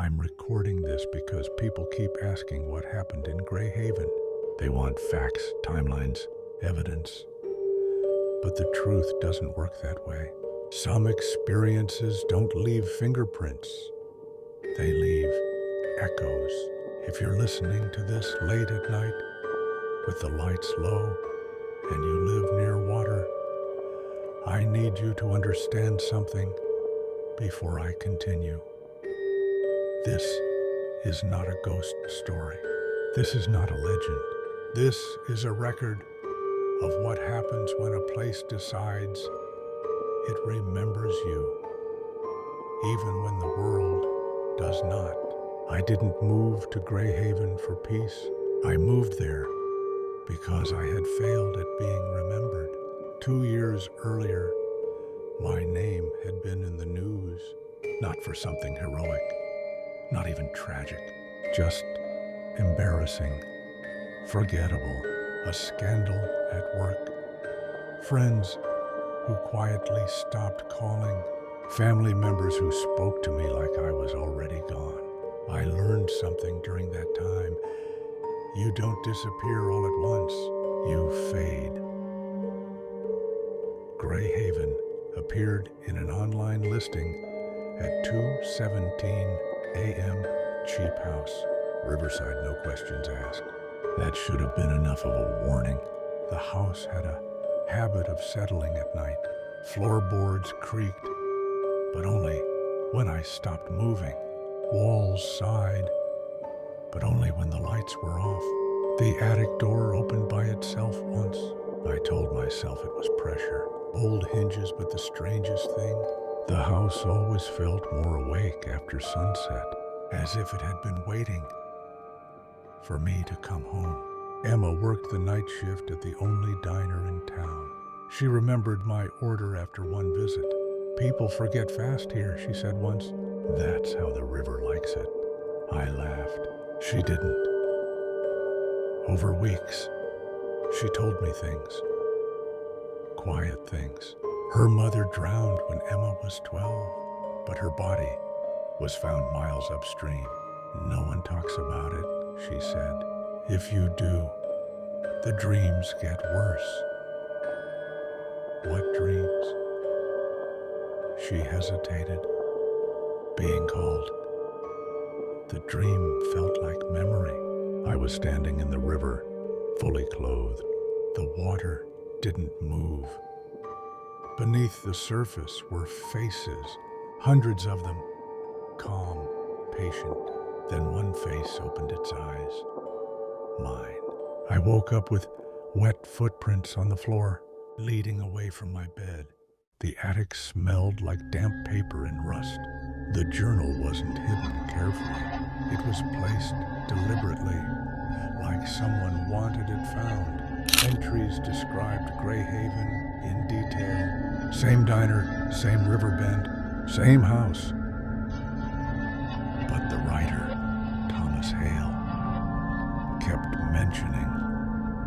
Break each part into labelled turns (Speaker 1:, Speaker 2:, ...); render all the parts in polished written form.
Speaker 1: I'm recording this because people keep asking what happened in Grey Haven. They want facts, timelines, evidence. But the truth doesn't work that way. Some experiences don't leave fingerprints. They leave echoes. If you're listening to this late at night, with the lights low, and you live near water, I need you to understand something before I continue. This is not a ghost story. This is not a legend. This is a record of what happens when a place decides it remembers you, even when the world does not. I didn't move to Grey Haven for peace. I moved there because I had failed at being remembered. 2 years earlier, my name had been in the news, not for something heroic, not even tragic, just embarrassing, forgettable, a scandal at work, friends who quietly stopped calling, family members who spoke to me like I was already gone. I learned something during that time. You don't disappear all at once, you fade. Grey Haven appeared in an online listing at 2:17 a.m. Cheap House, Riverside, no questions asked. That should have been enough of a warning. The house had a habit of settling at night. Floorboards creaked, but only when I stopped moving. Walls sighed, but only when the lights were off. The attic door opened by itself once. I told myself it was pressure. Old hinges, but the strangest thing, the house always felt more awake after sunset, as if it had been waiting for me to come home. Emma worked the night shift at the only diner in town. She remembered my order after one visit. "People forget fast here," she said once. "That's how the river likes it." I laughed. She didn't. Over weeks, she told me things. Quiet things. Her mother drowned when Emma was 12, but her body was found miles upstream. "No one talks about it," she said. "If you do, the dreams get worse." "What dreams?" She hesitated. Being called. The dream felt like memory. I was standing in the river, fully clothed. The water didn't move. Beneath the surface were faces, hundreds of them, calm, patient. Then one face opened its eyes. Mine. I woke up with wet footprints on the floor, leading away from my bed. The attic smelled like damp paper and rust. The journal wasn't hidden carefully. It was placed deliberately, like someone wanted it found. Entries described Grey Haven in detail. Same diner, same river bend, same house. But the writer, Thomas Hale, kept mentioning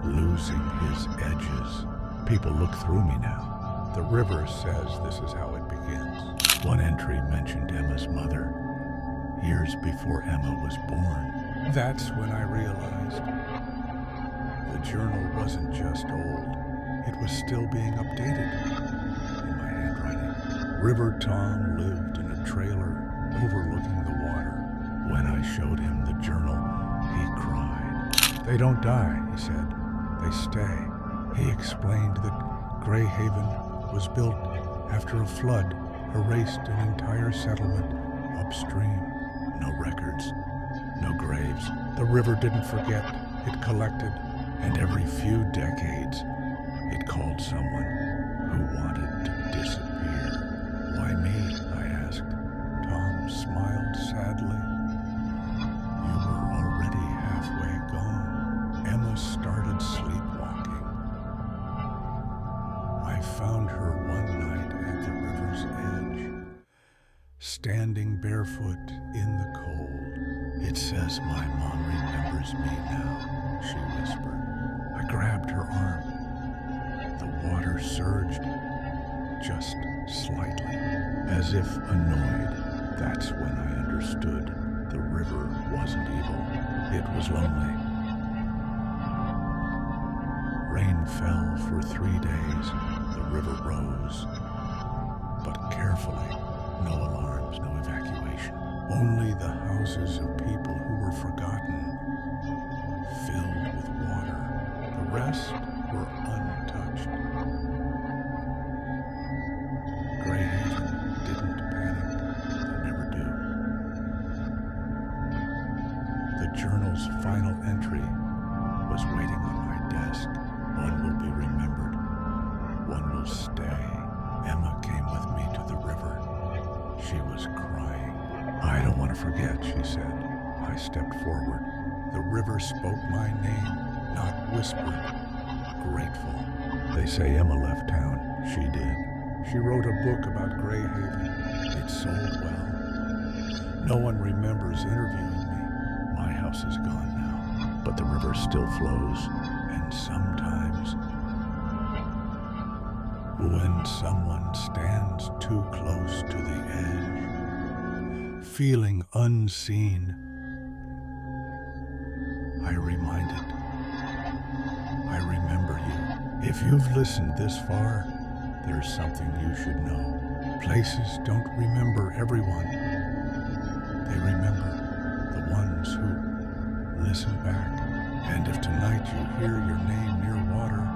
Speaker 1: losing his edges. People look through me now. The river says this is how it begins. One entry mentioned Emma's mother, years before Emma was born. That's when I realized the journal wasn't just old, it was still being updated in my handwriting. River Tom lived in a trailer overlooking the water. When I showed him the journal, he cried. "They don't die," he said. "They stay." He explained that Grey Haven was built after a flood erased an entire settlement upstream. No records, no graves. The river didn't forget, it collected, and every few decades, it called someone who wanted to disappear. "Why me?" I asked. Tom smiled sadly. "You were already halfway gone." Emma started sleepwalking. I found her one night at the river's edge, standing barefoot in the cold. "It says my mom remembers me now," she whispered. I grabbed her arm. The water surged, just slightly, as if annoyed. That's when I understood. river wasn't evil. It was lonely. Rain fell for 3 days. The river rose. But carefully, no alarms, no evacuation. Only the houses of people who were forgotten, filled with water. The rest were untouched. Greyhaven didn't panic. They never do. The journal's final entry was waiting on my desk. One will be remembered. One will stay. Emma came with me to the river. She was crying. I don't want to forget, she said. I stepped forward. The river spoke my name, not whispered. Grateful. They say Emma left town. She did. She wrote a book about Greyhaven. It sold well. No one remembers interviewing me. My house is gone now, but the river still flows. And sometimes, when someone stands too close to the edge, feeling unseen, I remember you. If you've listened this far, there's something you should know. Places don't remember everyone. They remember the ones who listen back. And if tonight you hear your name near water,